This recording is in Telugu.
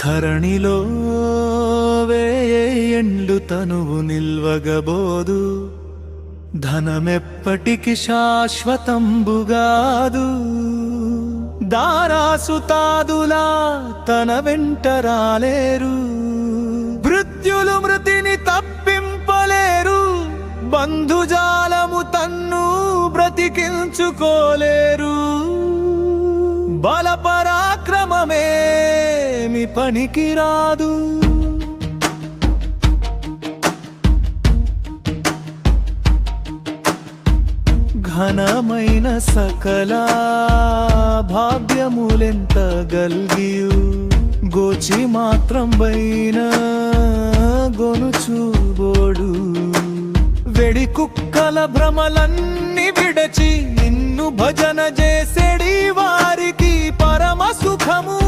ధరణిలో వేయండ్లు తనువు నిల్వగబోదు, ధనమెప్పటికి శాశ్వతంబుగాదు. దారాసుతాదులా తన వెంట రాలేరు, మృత్యులు మృతిని తప్పింపలేరు. బంధుజాలము తన్ను బ్రతికించుకోలేరు. బలపరాక్రమమేమి పనికిరాదు. ఘనమైన సకల భాగ్యములెంత గల్గియు, గోచి మాత్రం బైన గొనుచూబోడు. వెడి కుక్కల భ్రమలన్నీ విడచి నిన్ను భజన చేసేడి వారికి పరమ సుఖము